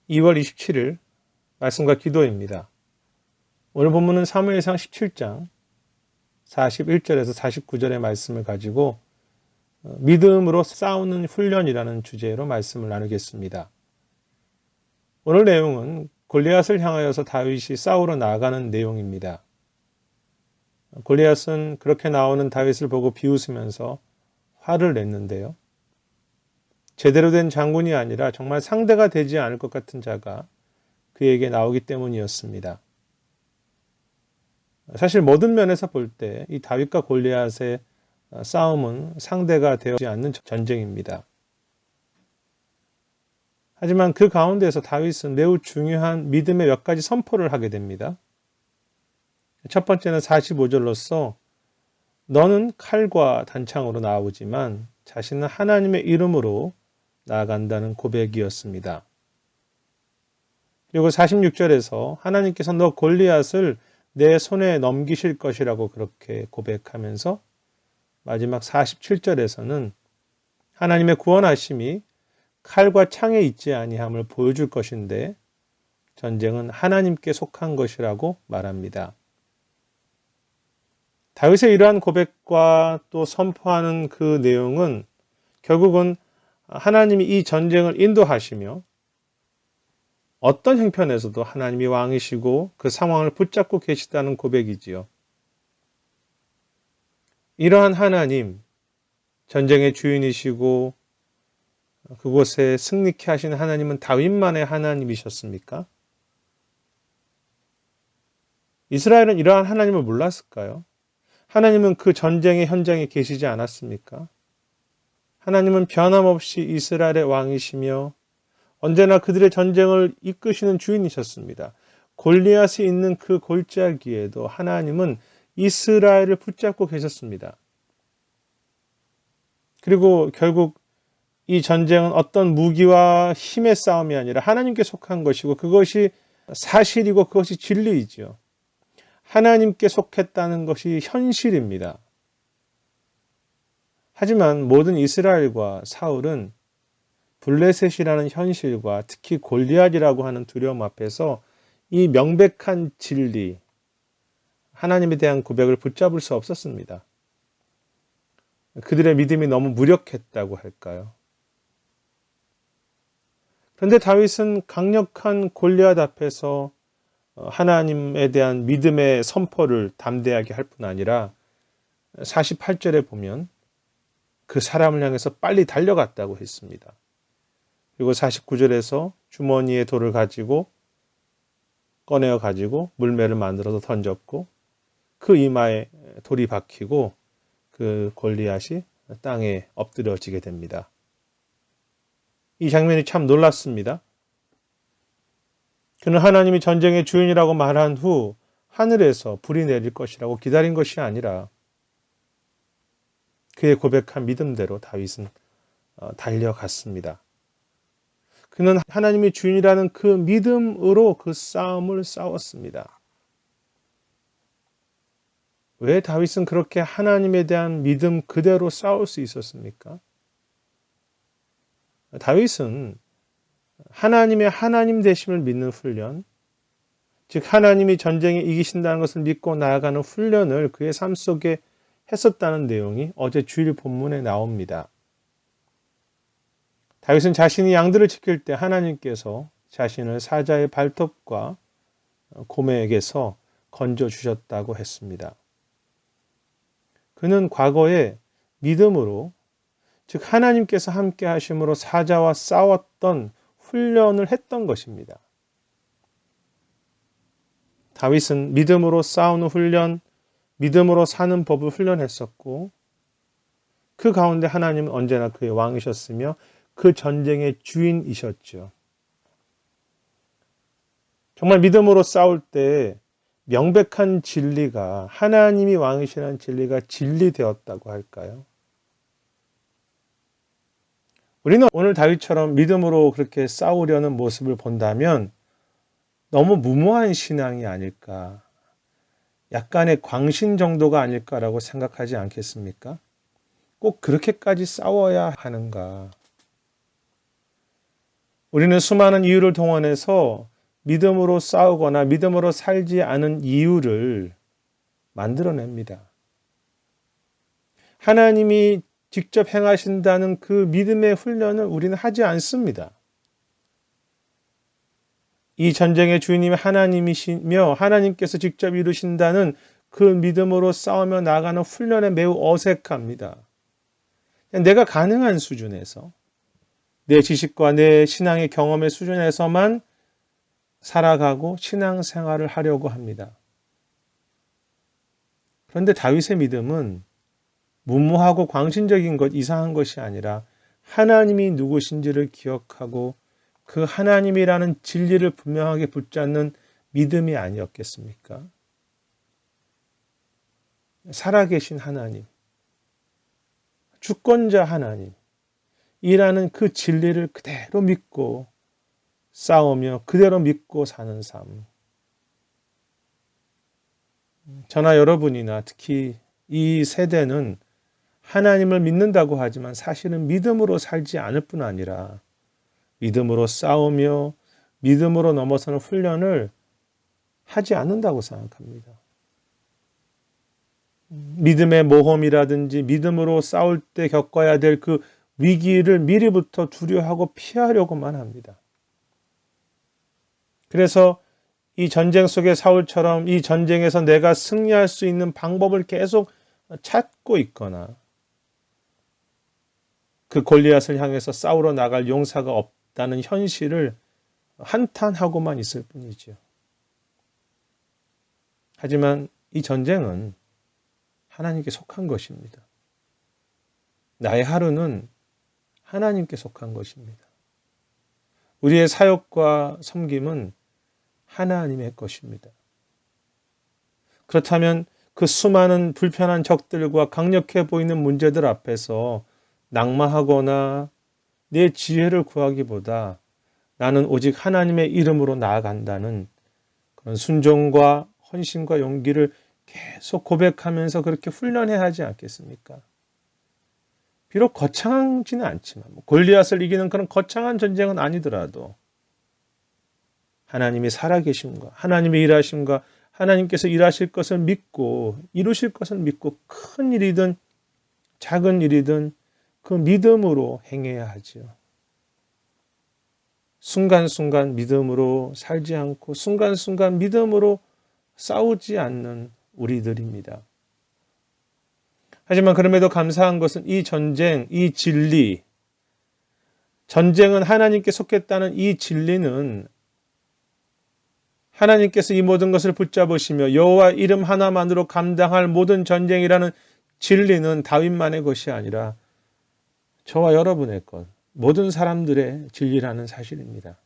2월 27일 말씀과 기도입니다. 오늘 본문은 사무엘상 17장 41절에서 49절의 말씀을 가지고 믿음으로 싸우는 훈련이라는 주제로 말씀을 나누겠습니다. 오늘 내용은 골리앗을 향하여서 다윗이 싸우러 나아가는 내용입니다. 골리앗은 그렇게 나오는 다윗을 보고 비웃으면서 화를 냈는데요. 제대로 된 장군이 아니라 정말 상대가 되지 않을 것 같은 자가 그에게 나오기 때문이었습니다. 사실 모든 면에서 볼 때 이 다윗과 골리앗의 싸움은 상대가 되지 않는 전쟁입니다. 하지만 그 가운데서 다윗은 매우 중요한 믿음의 몇 가지 선포를 하게 됩니다. 첫 번째는 45절로서 너는 칼과 단창으로 나오지만 자신은 하나님의 이름으로 나아간다는 고백이었습니다. 그리고 46절에서 하나님께서 너 골리앗을 내 손에 넘기실 것이라고 그렇게 고백하면서 마지막 47절에서는 하나님의 구원하심이 칼과 창에 있지 아니함을 보여줄 것인데 전쟁은 하나님께 속한 것이라고 말합니다. 다윗의 이러한 고백과 또 선포하는 그 내용은 결국은 하나님이 이 전쟁을 인도하시며 어떤 형편에서도 하나님이 왕이시고 그 상황을 붙잡고 계시다는 고백이지요. 이러한 하나님, 전쟁의 주인이시고 그곳에 승리케 하신 하나님은 다윗만의 하나님이셨습니까? 이스라엘은 이러한 하나님을 몰랐을까요? 하나님은 그 전쟁의 현장에 계시지 않았습니까? 하나님은 변함없이 이스라엘의 왕이시며 언제나 그들의 전쟁을 이끄시는 주인이셨습니다. 골리앗이 있는 그 골짜기에도 하나님은 이스라엘을 붙잡고 계셨습니다. 그리고 결국 이 전쟁은 어떤 무기와 힘의 싸움이 아니라 하나님께 속한 것이고 그것이 사실이고 그것이 진리이지요. 하나님께 속했다는 것이 현실입니다. 하지만 모든 이스라엘과 사울은 블레셋이라는 현실과 특히 골리앗이라고 하는 두려움 앞에서 이 명백한 진리, 하나님에 대한 고백을 붙잡을 수 없었습니다. 그들의 믿음이 너무 무력했다고 할까요? 그런데 다윗은 강력한 골리앗 앞에서 하나님에 대한 믿음의 선포를 담대하게 할 뿐 아니라 48절에 보면 그 사람을 향해서 빨리 달려갔다고 했습니다. 그리고 49절에서 주머니에 돌을 꺼내어 가지고 물매를 만들어서 던졌고 그 이마에 돌이 박히고 그 골리앗이 땅에 엎드려지게 됩니다. 이 장면이 참 놀랐습니다. 그는 하나님이 전쟁의 주인이라고 말한 후 하늘에서 불이 내릴 것이라고 기다린 것이 아니라 그의 고백한 믿음대로 다윗은 달려갔습니다. 그는 하나님이 주인이라는 그 믿음으로 그 싸움을 싸웠습니다. 왜 다윗은 그렇게 하나님에 대한 믿음 그대로 싸울 수 있었습니까? 다윗은 하나님의 하나님 되심을 믿는 훈련, 즉 하나님이 전쟁에 이기신다는 것을 믿고 나아가는 훈련을 그의 삶 속에 했었다는 내용이 어제 주일 본문에 나옵니다. 다윗은 자신이 양들을 지킬 때 하나님께서 자신을 사자의 발톱과 곰에게서 건져주셨다고 했습니다. 그는 과거에 믿음으로, 즉 하나님께서 함께 하심으로 사자와 싸웠던 훈련을 했던 것입니다. 다윗은 믿음으로 싸우는 훈련, 믿음으로 사는 법을 훈련했었고 그 가운데 하나님은 언제나 그의 왕이셨으며 그 전쟁의 주인이셨죠. 정말 믿음으로 싸울 때 명백한 진리가 하나님이 왕이시라는 진리가 진리되었다고 할까요? 우리는 오늘 다윗처럼 믿음으로 그렇게 싸우려는 모습을 본다면 너무 무모한 신앙이 아닐까, 약간의 광신 정도가 아닐까라고 생각하지 않겠습니까? 꼭 그렇게까지 싸워야 하는가? 우리는 수많은 이유를 동원해서 믿음으로 싸우거나 믿음으로 살지 않은 이유를 만들어냅니다. 하나님이 직접 행하신다는 그 믿음의 훈련을 우리는 하지 않습니다. 이 전쟁의 주인님이 하나님이시며 하나님께서 직접 이루신다는 그 믿음으로 싸우며 나가는 훈련에 매우 어색합니다. 내가 가능한 수준에서 내 지식과 내 신앙의 경험의 수준에서만 살아가고 신앙생활을 하려고 합니다. 그런데 다윗의 믿음은 무모하고 광신적인 것, 이상한 것이 아니라 하나님이 누구신지를 기억하고 그 하나님이라는 진리를 분명하게 붙잡는 믿음이 아니었겠습니까? 살아계신 하나님, 주권자 하나님, 이라는 그 진리를 그대로 믿고 싸우며 그대로 믿고 사는 삶. 저나 여러분이나 특히 이 세대는 하나님을 믿는다고 하지만 사실은 믿음으로 살지 않을 뿐 아니라 믿음으로 싸우며 믿음으로 넘어서는 훈련을 하지 않는다고 생각합니다. 믿음의 모험이라든지 믿음으로 싸울 때 겪어야 될 그 위기를 미리부터 두려워하고 피하려고만 합니다. 그래서 이 전쟁 속의 사울처럼 이 전쟁에서 내가 승리할 수 있는 방법을 계속 찾고 있거나 그 골리앗을 향해서 싸우러 나갈 용사가 없다는 현실을 한탄하고만 있을 뿐이죠. 하지만 이 전쟁은 하나님께 속한 것입니다. 나의 하루는 하나님께 속한 것입니다. 우리의 사역과 섬김은 하나님의 것입니다. 그렇다면 그 수많은 불편한 적들과 강력해 보이는 문제들 앞에서 낙마하거나 내 지혜를 구하기보다 나는 오직 하나님의 이름으로 나아간다는 그런 순종과 헌신과 용기를 계속 고백하면서 그렇게 훈련해야 하지 않겠습니까? 비록 거창하지는 않지만 골리앗을 이기는 그런 거창한 전쟁은 아니더라도 하나님이 살아계심과 하나님의 일하심과 하나님께서 일하실 것을 믿고 이루실 것을 믿고 큰 일이든 작은 일이든 그 믿음으로 행해야 하지요. 순간순간 믿음으로 살지 않고 순간순간 믿음으로 싸우지 않는 우리들입니다. 하지만 그럼에도 감사한 것은 이 전쟁, 이 진리, 전쟁은 하나님께 속했다는 이 진리는 하나님께서 이 모든 것을 붙잡으시며 여호와 이름 하나만으로 감당할 모든 전쟁이라는 진리는 다윗만의 것이 아니라 저와 여러분의 것, 모든 사람들의 진리라는 사실입니다.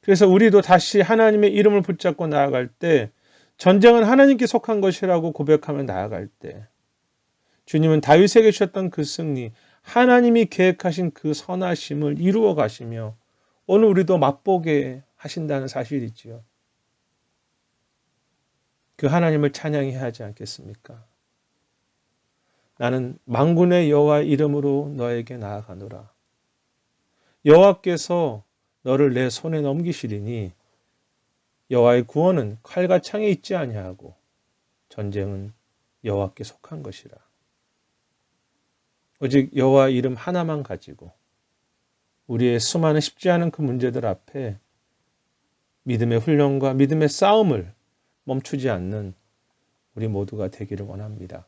그래서 우리도 다시 하나님의 이름을 붙잡고 나아갈 때 전쟁은 하나님께 속한 것이라고 고백하며 나아갈 때 주님은 다윗에게 주셨던 그 승리, 하나님이 계획하신 그 선하심을 이루어 가시며 오늘 우리도 맛보게 하신다는 사실이지요. 그 하나님을 찬양해야 하지 않겠습니까? 나는 만군의 여호와 이름으로 너에게 나아가노라. 여호와께서 너를 내 손에 넘기시리니 여호와의 구원은 칼과 창에 있지 아니하고 전쟁은 여호와께 속한 것이라. 오직 여호와 이름 하나만 가지고 우리의 수많은 쉽지 않은 그 문제들 앞에 믿음의 훈련과 믿음의 싸움을 멈추지 않는 우리 모두가 되기를 원합니다.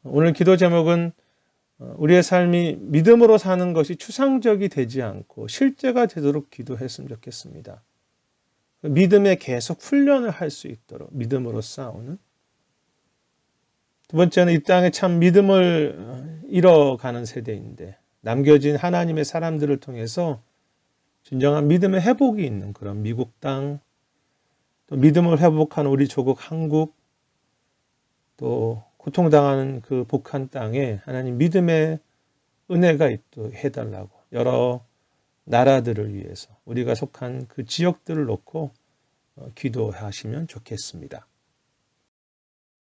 오늘 기도 제목은 우리의 삶이 믿음으로 사는 것이 추상적이 되지 않고 실제가 되도록 기도했으면 좋겠습니다. 믿음에 계속 훈련을 할 수 있도록 믿음으로 싸우는. 두 번째는 이 땅에 참 믿음을 잃어가는 세대인데 남겨진 하나님의 사람들을 통해서 진정한 믿음의 회복이 있는 그런 미국 땅, 또 믿음을 회복하는 우리 조국 한국, 또 고통당하는 그 북한 땅에 하나님 믿음의 은혜가 있도록 해달라고 여러 나라들을 위해서 우리가 속한 그 지역들을 놓고 기도하시면 좋겠습니다.